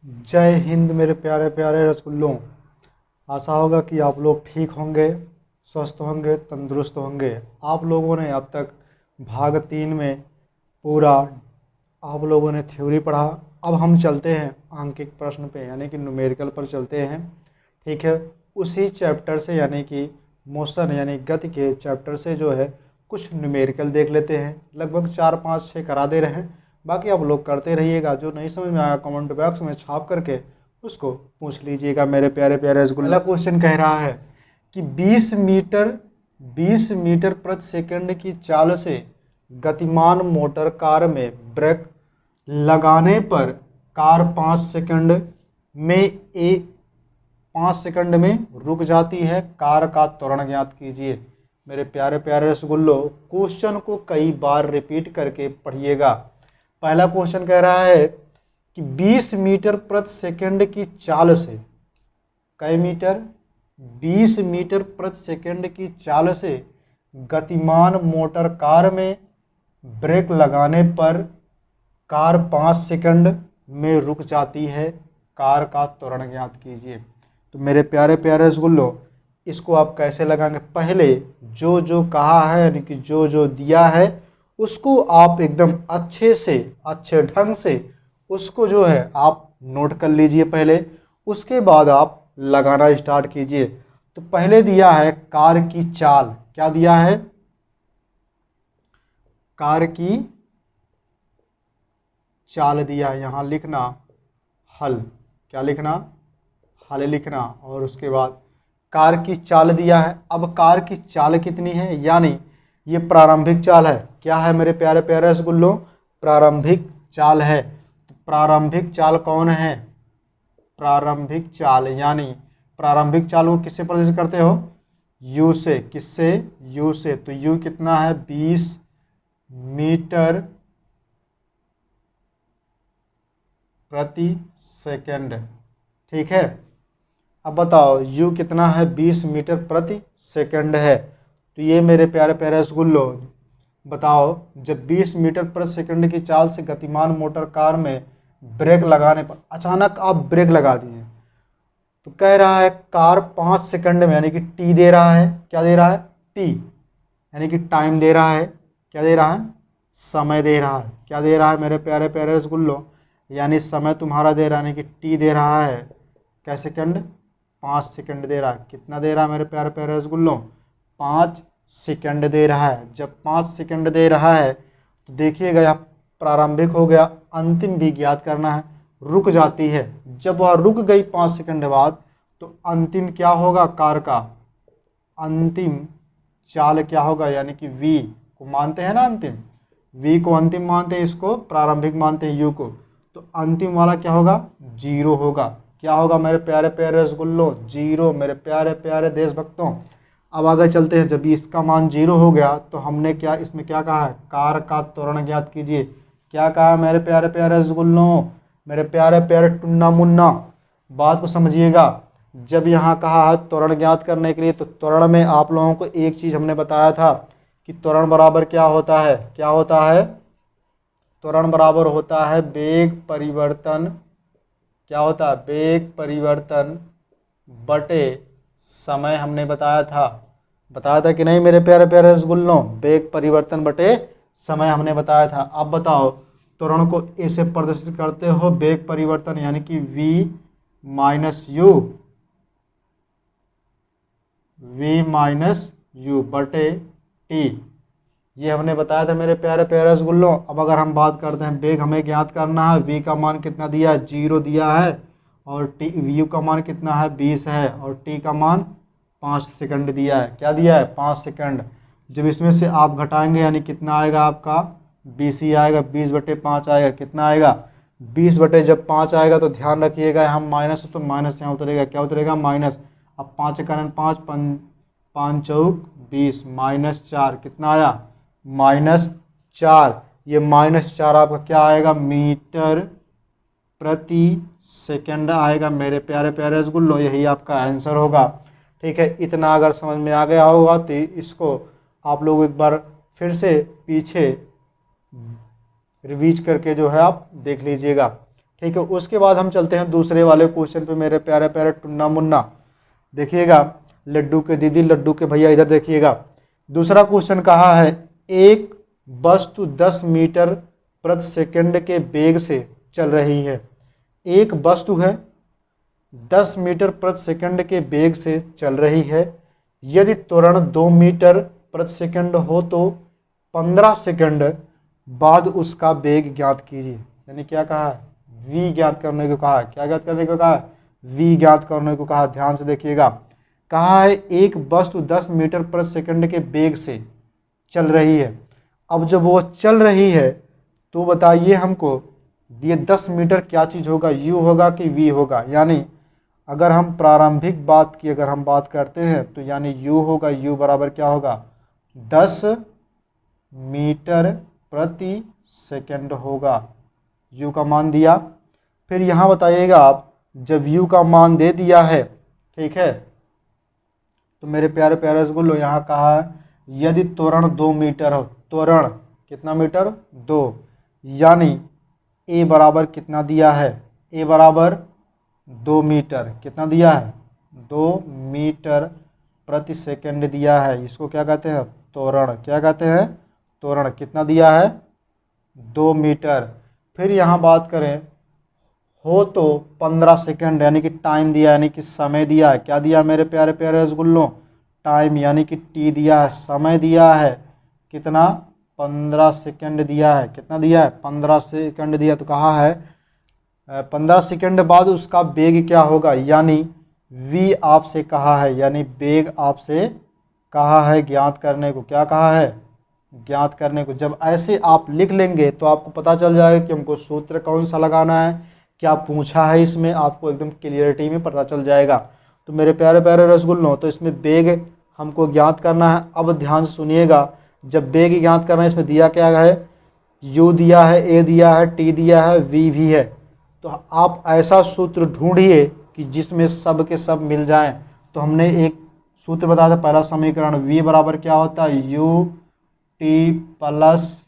जय हिंद मेरे प्यारे प्यारे रसगुल्लों। आशा होगा कि आप लोग ठीक होंगे, स्वस्थ होंगे, तंदुरुस्त होंगे। आप लोगों ने अब तक भाग 3 में पूरा आप लोगों ने थ्योरी पढ़ा। अब हम चलते हैं आंकिक प्रश्न पे, यानी कि न्यूमेरिकल पर चलते हैं। ठीक है, उसी चैप्टर से यानी कि मोशन यानी गति के चैप्टर से जो है कुछ न्यूमेरिकल देख लेते हैं। लगभग 4 5 6 करा दे रहे हैं, बाकी आप लोग करते रहिएगा। जो नहीं समझ में आया कमेंट बॉक्स में छाप करके उसको पूछ लीजिएगा मेरे प्यारे प्यारे रसगुल्ला। पहला क्वेश्चन कह रहा है कि 20 मीटर प्रति सेकंड की चाल से गतिमान मोटर कार में ब्रेक लगाने पर कार 5 सेकंड में रुक जाती है। कार का त्वरण ज्ञात कीजिए। मेरे प्यारे प्यारे रसगुल्लो, क्वेश्चन को कई बार रिपीट करके पढ़िएगा। पहला क्वेश्चन कह रहा है कि 20 मीटर प्रति सेकंड की चाल से, कई मीटर, 20 मीटर प्रति सेकंड की चाल से गतिमान मोटर कार में ब्रेक लगाने पर कार 5 सेकंड में रुक जाती है। कार का त्वरण ज्ञात कीजिए। तो मेरे प्यारे प्यारे रसगुल्लो, इसको आप कैसे लगाएंगे? पहले जो जो कहा है यानी कि जो जो दिया है उसको आप एकदम अच्छे से, अच्छे ढंग से उसको जो है आप नोट कर लीजिए पहले। उसके बाद आप लगाना स्टार्ट कीजिए। तो पहले दिया है कार की चाल। क्या दिया है? कार की चाल दिया है। यहाँ लिखना हल। क्या लिखना? हल लिखना। और उसके बाद कार की चाल दिया है। अब कार की चाल कितनी है, यानी ये प्रारंभिक चाल है। क्या है मेरे प्यारे प्यारे रसगुल्लों? प्रारंभिक चाल है। तो प्रारंभिक चाल कौन है? प्रारंभिक चाल यानी प्रारंभिक चाल को किससे प्रदर्शित करते हो? यू से। किससे? यू से। तो यू कितना है? 20 मीटर प्रति सेकंड। ठीक है, अब बताओ यू कितना है? 20 मीटर प्रति सेकंड है। तो ये मेरे प्यारे प्यारे रसगुल्लो बताओ, जब 20 मीटर प्रति सेकंड की चाल से गतिमान मोटर कार में ब्रेक लगाने पर अचानक आप ब्रेक लगा दिए, तो कह रहा है कार 5 सेकंड में, यानी कि टी दे रहा है। क्या दे रहा है? टी, यानी कि टाइम दे रहा है। क्या दे रहा है? समय दे रहा है। क्या दे रहा है मेरे प्यारे प्यारे रसगुल्लो? यानी समय तुम्हारा दे रहा है, यानी कि टी दे रहा है। क्या सेकंड? 5 सेकंड दे रहा है। कितना दे रहा है मेरे प्यारे प्यारे रसगुल्लों? 5 सेकंड दे रहा है। जब 5 सेकंड दे रहा है तो देखिएगा यहाँ प्रारंभिक हो गया, अंतिम भी ज्ञात करना है। रुक जाती है, जब वह रुक गई 5 सेकंड बाद, तो अंतिम क्या होगा? कार का अंतिम चाल क्या होगा? यानी कि वी को मानते हैं ना अंतिम, वी को अंतिम मानते हैं, इसको प्रारंभिक मानते हैं यू को। तो अंतिम वाला क्या होगा? 0 होगा। क्या होगा मेरे प्यारे प्यारे रसगुल्लों? 0। मेरे प्यारे प्यारे देशभक्तों, अब आगे चलते हैं। जब इसका मान 0 हो गया तो हमने क्या इसमें क्या कहा है? कार का त्वरण ज्ञात कीजिए। क्या कहा मेरे प्यारे प्यारे रसगुल्लों? मेरे प्यारे प्यारे टुन्ना मुन्ना, बात को समझिएगा। जब यहाँ कहा है त्वरण ज्ञात करने के लिए, तो त्वरण में आप लोगों को एक चीज़ हमने बताया था कि त्वरण बराबर क्या होता है? क्या होता है? त्वरण बराबर होता है वेग परिवर्तन। क्या होता है? वेग परिवर्तन बटे समय। हमने बताया था कि नहीं मेरे प्यारे प्यारे रसगुल्लों? वेग परिवर्तन बटे समय हमने बताया था। अब बताओ, त्वरण को ऐसे प्रदर्शित करते हो वेग परिवर्तन यानी कि v माइनस यू बटे टी। ये हमने बताया था मेरे प्यारे प्यारे रसगुल्लों। अब अगर हम बात करते हैं, वेग हमें ज्ञात करना है। v का मान कितना दिया है? 0 दिया है। और टी यू का मान कितना है? 20 है। और टी का मान 5 सेकंड दिया है। क्या दिया है? 5 सेकंड। जब इसमें से आप घटाएंगे यानी कितना आएगा आपका? 20 ही आएगा। 20 बटे 5 आएगा। कितना आएगा? 20 बटे जब 5 आएगा तो ध्यान रखिएगा यहाँ माइनस, तो माइनस यहाँ उतरेगा। क्या उतरेगा? माइनस। अब 5 का 5, 5 चौक 20, -4 कितना आया? -4। ये -4 आपका क्या आएगा? मीटर प्रति सेकंड आएगा मेरे प्यारे प्यारे रसगुल्लो। यही आपका आंसर होगा। ठीक है, इतना अगर समझ में आ गया होगा तो इसको आप लोग एक बार फिर से पीछे रिवीज करके जो है आप देख लीजिएगा। ठीक है, उसके बाद हम चलते हैं दूसरे वाले क्वेश्चन पे मेरे प्यारे प्यारे टुन्ना मुन्ना। देखिएगा, लड्डू के दीदी लड्डू के भैया इधर देखिएगा। दूसरा क्वेश्चन कहा है, एक वस्तु 10 मीटर प्रति सेकंड के वेग से चल रही है। एक वस्तु है 10 मीटर प्रति सेकंड के वेग से चल रही है। यदि त्वरण 2 मीटर प्रति सेकंड हो तो 15 सेकंड बाद उसका वेग ज्ञात कीजिए। यानी क्या कहा है, v ज्ञात करने को कहा है। क्या ज्ञात करने को कहा है, v ज्ञात करने को कहा। ध्यान से देखिएगा, कहा है एक वस्तु 10 मीटर प्रति सेकंड के वेग से चल रही है। अब जब वो चल रही है तो बताइए हमको, ये 10 मीटर क्या चीज़ होगा, u होगा कि v होगा। यानी अगर हम प्रारंभिक बात की अगर हम बात करते हैं तो यानी u होगा, u बराबर क्या होगा, 10 मीटर प्रति सेकंड होगा। u का मान दिया। फिर यहाँ बताइएगा आप, जब u का मान दे दिया है, ठीक है, तो मेरे प्यारे प्यारे रसगुल्लो यहाँ कहा है यदि त्वरण 2 मीटर हो, त्वरण कितना मीटर, 2, यानी a बराबर कितना दिया है, a बराबर 2 मीटर, कितना दिया है, 2 मीटर प्रति सेकंड दिया है। इसको क्या कहते हैं, त्वरण। क्या कहते हैं, त्वरण। कितना दिया है, 2 मीटर। फिर यहाँ बात करें, हो तो 15 सेकंड, यानी कि टाइम दिया, यानी कि समय दिया है। क्या दिया मेरे प्यारे प्यारे रसगुल्लों, टाइम, यानी कि टी दिया है, समय दिया है कितना, 15 सेकंड दिया है। कितना दिया है, 15 सेकंड दिया। तो कहा है 15 सेकंड बाद उसका वेग क्या होगा, यानी v आपसे कहा है, यानी वेग आपसे कहा है ज्ञात करने को। क्या कहा है, ज्ञात करने को। जब ऐसे आप लिख लेंगे तो आपको पता चल जाएगा कि हमको सूत्र कौन सा लगाना है, क्या पूछा है इसमें, आपको एकदम क्लियरिटी में पता चल जाएगा। तो मेरे प्यारे प्यारे रसगुल्लों, तो इसमें वेग हमको ज्ञात करना है। अब ध्यान से सुनिएगा, जब वेग ज्ञात करना है, इसमें दिया क्या है, u दिया है, a दिया है, t दिया है, v भी है। तो आप ऐसा सूत्र ढूंढिए कि जिसमें सब के सब मिल जाएं। तो हमने एक सूत्र बताया था, पहला समीकरण v बराबर क्या होता है, u t प्लस,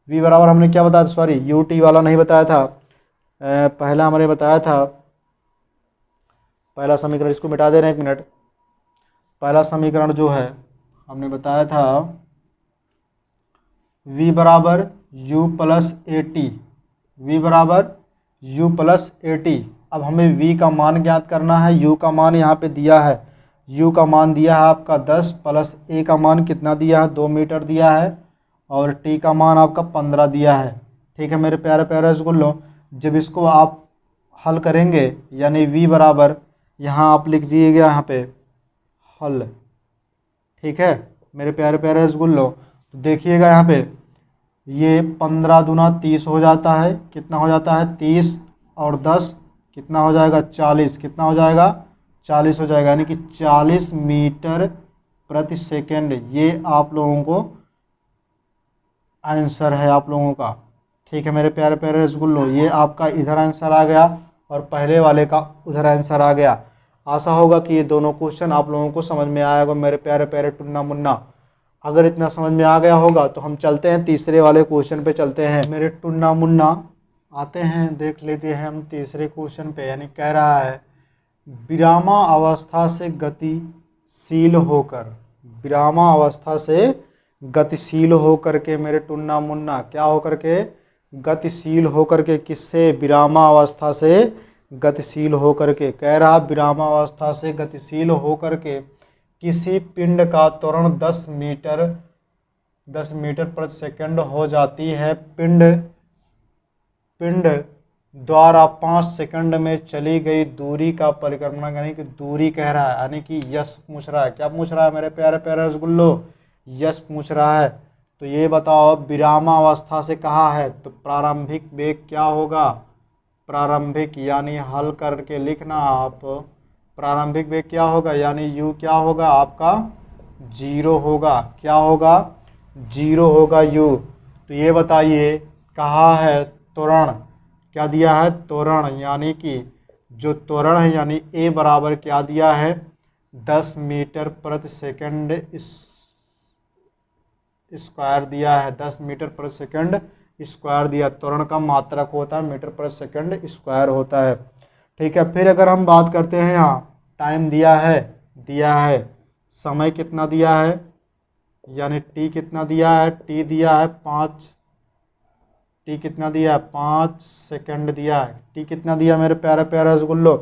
v बराबर हमने क्या बताया था, सॉरी u t वाला नहीं बताया था, पहला हमने बताया था, पहला समीकरण, इसको मिटा दे रहे हैं 1 मिनट। पहला समीकरण जो है हमने बताया था v बराबर u plus A T, v बराबर u प्लस ए टी। अब हमें v का मान ज्ञात करना है। u का मान यहाँ पे दिया है, u का मान दिया है आपका 10 प्लस a का मान कितना दिया है, 2 मीटर दिया है, और t का मान आपका 15 दिया है। ठीक है मेरे प्यारे प्यारे रसगुल्लों, जब इसको आप हल करेंगे, यानी v बराबर यहाँ आप लिख दीजिएगा यहाँ पे हल। ठीक है मेरे प्यारे प्यारे रसगुल्लों, तो देखिएगा यहाँ पे ये 15 दूना 30 हो जाता है। कितना हो जाता है, 30 और 10 कितना हो जाएगा, 40। कितना हो जाएगा, 40 हो जाएगा, यानी कि 40 मीटर प्रति सेकंड। ये आप लोगों को आंसर है आप लोगों का। ठीक है मेरे प्यारे प्यारे रसगुल्लों, ये आपका इधर आंसर आ गया और पहले वाले का उधर आंसर आ गया। आशा होगा कि ये दोनों क्वेश्चन आप लोगों को समझ में आया होगा मेरे प्यारे प्यारे टुन्ना मुन्ना। अगर इतना समझ में आ गया होगा तो हम चलते हैं तीसरे वाले क्वेश्चन पे चलते हैं मेरे टुन्ना मुन्ना। आते हैं, देख लेते हैं हम तीसरे क्वेश्चन पे। यानी कह रहा है विरामा अवस्था से गतिशील होकर, विरामा अवस्था से गतिशील होकर के मेरे टुन्ना मुन्ना, क्या होकर के, गतिशील होकर के। किससे, विरामा अवस्था से गतिशील होकर के। कह रहा विरामा अवस्था से गतिशील होकर के किसी पिंड का त्वरण 10 मीटर प्रति सेकंड हो जाती है। पिंड द्वारा 5 सेकंड में चली गई दूरी का परिक्रमण, यानी कि दूरी कह रहा है, यानी कि यश पूछ रहा है। क्या पूछ रहा है मेरे प्यारे प्यारे रसगुल्लो, यश पूछ रहा है। तो ये बताओ विरामा अवस्था से कहा है तो प्रारंभिक वेग क्या होगा, प्रारंभिक, यानी हल करके लिखना आप, प्रारंभिक वेग क्या होगा, यानी u क्या होगा आपका 0 होगा। क्या होगा, 0 होगा u। तो ये बताइए, कहा है त्वरण, क्या दिया है, त्वरण, यानी कि जो त्वरण है, यानी a बराबर क्या दिया है, 10 मीटर प्रति सेकंड स्क्वायर दिया है, 10 मीटर प्रति सेकंड स्क्वायर दिया। त्वरण का मात्रक होता है मीटर पर सेकंड स्क्वायर होता है। ठीक है, फिर अगर हम बात करते हैं यहाँ टाइम दिया है समय कितना दिया है, यानी टी कितना दिया है, टी दिया है 5, टी कितना दिया है 5 सेकंड दिया है। टी कितना दिया मेरे प्यारे प्यारे रसगुल्लो,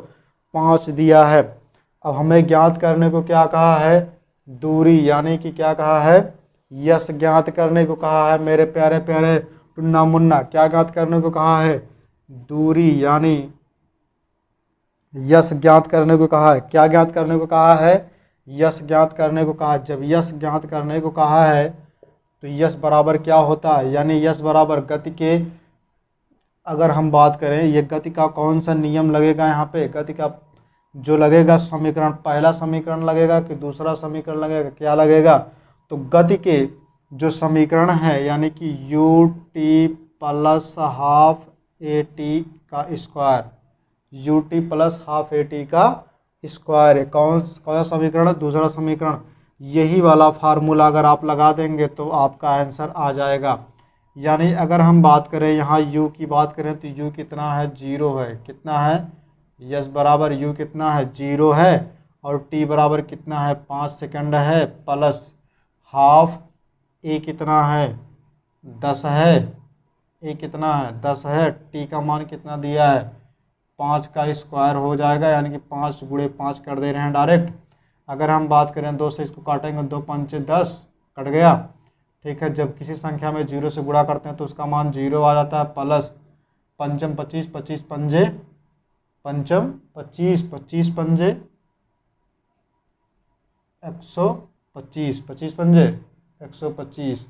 5 दिया है। अब हमें ज्ञात करने को क्या कहा है, दूरी, यानी कि क्या कहा है, यश ज्ञात करने को कहा है मेरे प्यारे प्यारे टुन्ना मुन्ना। क्या ज्ञात करने को कहा है, दूरी, यानी यश ज्ञात करने को कहा है। क्या ज्ञात करने को कहा है, यश ज्ञात करने को कहा है। जब यश ज्ञात करने को कहा है तो यश बराबर क्या होता है, यानी यश बराबर गति के, अगर हम बात करें ये गति का कौन सा नियम लगेगा यहाँ पे, गति का जो लगेगा समीकरण, पहला समीकरण लगेगा कि दूसरा समीकरण लगेगा, क्या लगेगा, तो गति के जो समीकरण है यानी कि u t plus half a t का square, u t plus half a t का स्क्वायर है। कौन सा समीकरण है, दूसरा समीकरण। यही वाला फार्मूला अगर आप लगा देंगे तो आपका आंसर आ जाएगा। यानी अगर हम बात करें यहाँ u की बात करें तो u कितना है, 0 है। कितना है, यस बराबर u कितना है, 0 है। और t बराबर कितना है, 5 सेकंड है, प्लस हाफ a कितना है, 10 है। a कितना है, 10 है। t का मान कितना दिया है, 5 का स्क्वायर हो जाएगा, यानी कि 5 गुणे 5 कर दे रहे हैं डायरेक्ट। अगर हम बात करें 2 से इसको काटेंगे, 2 पंचे 10 कट गया। ठीक है, जब किसी संख्या में 0 से गुणा करते हैं तो उसका मान 0 आ जाता है, प्लस पंचम 25, 25 पंजे पंचम 25, 25 पंजे 125, 25 पंजे 125,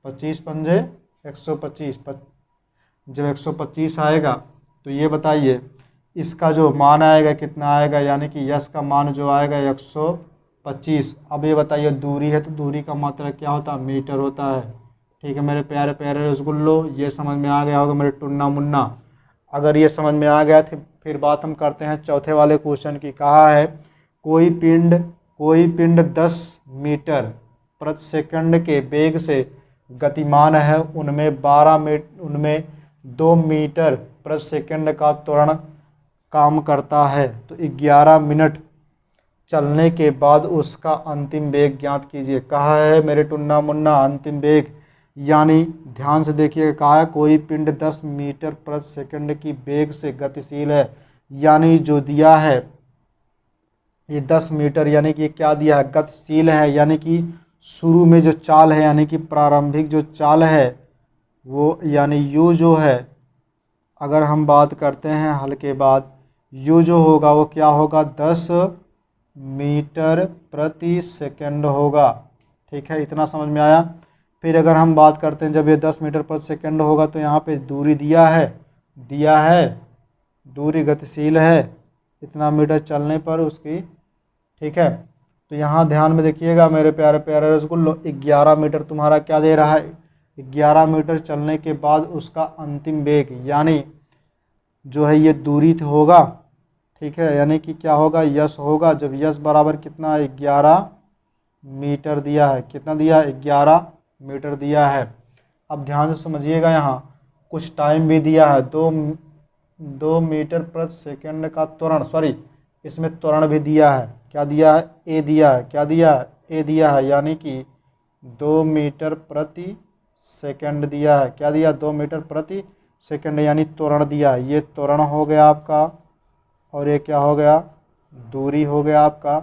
25 पंजे 125। जब 125 आएगा तो ये बताइए इसका जो मान आएगा कितना आएगा, यानी कि यश का मान जो आएगा 125। अब ये बताइए दूरी है तो दूरी का मात्रक क्या होता है, मीटर होता है। ठीक है मेरे प्यारे प्यारे रसगुल्लो, ये समझ में आ गया होगा मेरे टुन्ना मुन्ना। अगर ये समझ में आ गया तो फिर बात हम करते हैं चौथे वाले क्वेश्चन की। कहा है कोई पिंड 10 मीटर प्रति सेकंड के वेग से गतिमान है, उनमें 2 मीटर प्रति सेकंड का त्वरण काम करता है, तो 11 मिनट चलने के बाद उसका अंतिम वेग ज्ञात कीजिए। कहा है मेरे टुन्ना मुन्ना अंतिम वेग, यानी ध्यान से देखिए, कहा है कोई पिंड 10 मीटर प्रति सेकंड की वेग से गतिशील है, यानी जो दिया है ये 10 मीटर, यानी कि क्या दिया है, गतिशील है। यानी कि शुरू में जो चाल है, यानी कि प्रारंभिक जो चाल है वो, यानी यू जो है, अगर हम बात करते हैं हल के बाद, यू जो होगा वो क्या होगा, 10 मीटर प्रति सेकंड होगा। ठीक है, इतना समझ में आया। फिर अगर हम बात करते हैं जब ये 10 मीटर प्रति सेकंड होगा तो यहाँ पे दूरी दिया है, दूरी गतिशील है इतना मीटर चलने पर उसकी। ठीक है, तो यहाँ ध्यान में देखिएगा मेरे प्यारे प्यारे रसगुल्लो, 11 मीटर तुम्हारा क्या दे रहा है, 11 मीटर चलने के बाद उसका अंतिम वेग, यानी जो है ये दूरी होगा। ठीक है, यानी कि क्या होगा, यश होगा। जब यश बराबर कितना है, 11 मीटर दिया है। कितना दिया है, 11 मीटर दिया है। अब ध्यान से समझिएगा, यहाँ कुछ टाइम भी दिया है, 2 मीटर प्रति सेकंड का त्वरण, सॉरी इसमें त्वरण भी दिया है। क्या दिया है, ए दिया है। क्या दिया है, ए दिया है, यानी कि 2 मीटर प्रति सेकंड दिया है। क्या दिया, 2 मीटर प्रति सेकंड, यानी त्वरण दिया है। ये त्वरण हो गया आपका, और ये क्या हो गया, दूरी हो गया आपका।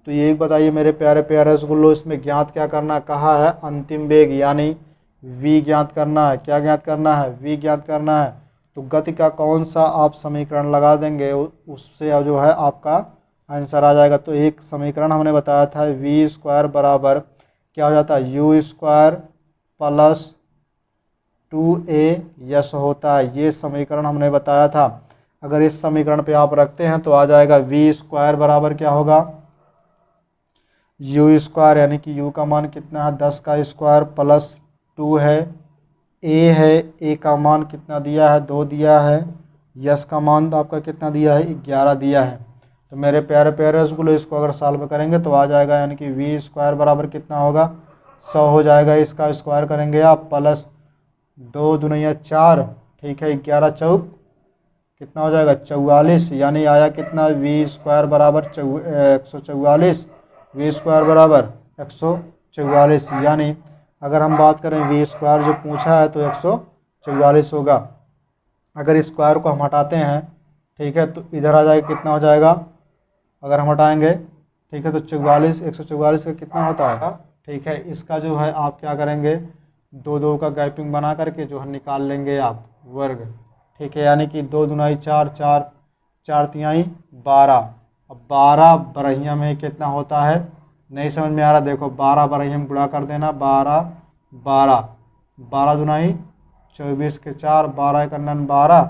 तो ये एक बताइए मेरे प्यारे प्यारे रसगुल्लो, इसमें ज्ञात क्या करना है, कहा है अंतिम वेग, यानी v ज्ञात करना है। क्या ज्ञात करना है, v ज्ञात करना है। तो गति का कौन सा आप समीकरण लगा देंगे उससे जो है आपका आंसर आ जाएगा। तो एक समीकरण हमने बताया था, v स्क्वायर बराबर क्या हो जाता है, u स्क्वायर प्लस 2a यश होता है। ये समीकरण हमने बताया था। अगर इस समीकरण पे आप रखते हैं तो आ जाएगा v स्क्वायर बराबर क्या होगा, u स्क्वायर, यानी कि u का मान कितना है, 10 का स्क्वायर प्लस 2 है, a का मान कितना दिया है, 2 दिया है, यश का मान आपका कितना दिया है, 11 दिया है। तो मेरे प्यारे प्यारे रसगुल्लो, इसको अगर सॉल्व करेंगे तो आ जाएगा, यानी कि v स्क्वायर बराबर कितना होगा, 100 हो जाएगा। इसका स्क्वायर करेंगे आप, प्लस 2 दुनिया 4, ठीक है, 11 चौक कितना हो जाएगा 44, यानी आया कितना v² बराबर 144, v² बराबर 144, यानी अगर हम बात करें v² जो पूछा है तो 144 होगा। अगर इस स्क्वायर को हम हटाते हैं, ठीक है, तो इधर आ जाएगा कितना हो जाएगा, अगर हम हटाएंगे, ठीक है, तो 44, 144 का कितना होता है, ठीक है। इसका जो है आप क्या करेंगे, 2 का गैपिंग बना करके जो है निकाल लेंगे आप वर्ग, ठीक है, यानी कि 2 दुनाई 4, 4 4 तिहाई 12। अब 12 बरहिया में कितना होता है, नहीं समझ में आ रहा, देखो 12 बरहिया में गुणा कर देना, 12 12, 12 दुनाई 24 के 4, 12 का 12,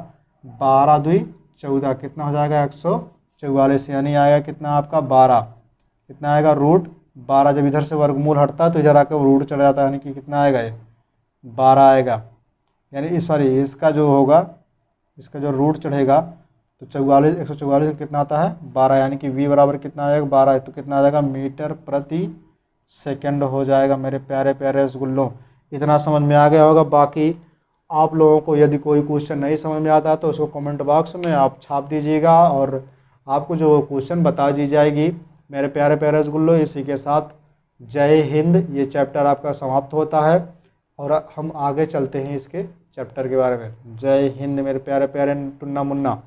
12 दुई 14, कितना हो जाएगा 144, यानी आएगा कितना आपका 12, कितना आएगा √12। जब इधर से वर्गमूल हटता है तो इधर आकर रूट चला जाता है, यानी कि कितना आएगा ये 12 आएगा, यानी सॉरी इसका जो होगा, इसका जो रूट चढ़ेगा तो 44, 144 का कितना आता है 12, यानी कि v बराबर कितना आ जाएगा 12, तो कितना आ जाएगा मीटर प्रति सेकंड हो जाएगा मेरे प्यारे प्यारे रसगुल्लों। इतना समझ में आ गया होगा। बाकी आप लोगों को यदि कोई क्वेश्चन नहीं समझ में आता तो उसको कमेंट बॉक्स में आप छाप दीजिएगा और आपको जो क्वेश्चन बता दी जाएगी मेरे प्यारे प्यारे रसगुल्लों। इसी के साथ जय हिंद, ये चैप्टर आपका समाप्त होता है और हम आगे चलते हैं इसके चैप्टर के बारे में। जय हिंद मेरे प्यारे प्यारे टुन्ना मुन्ना।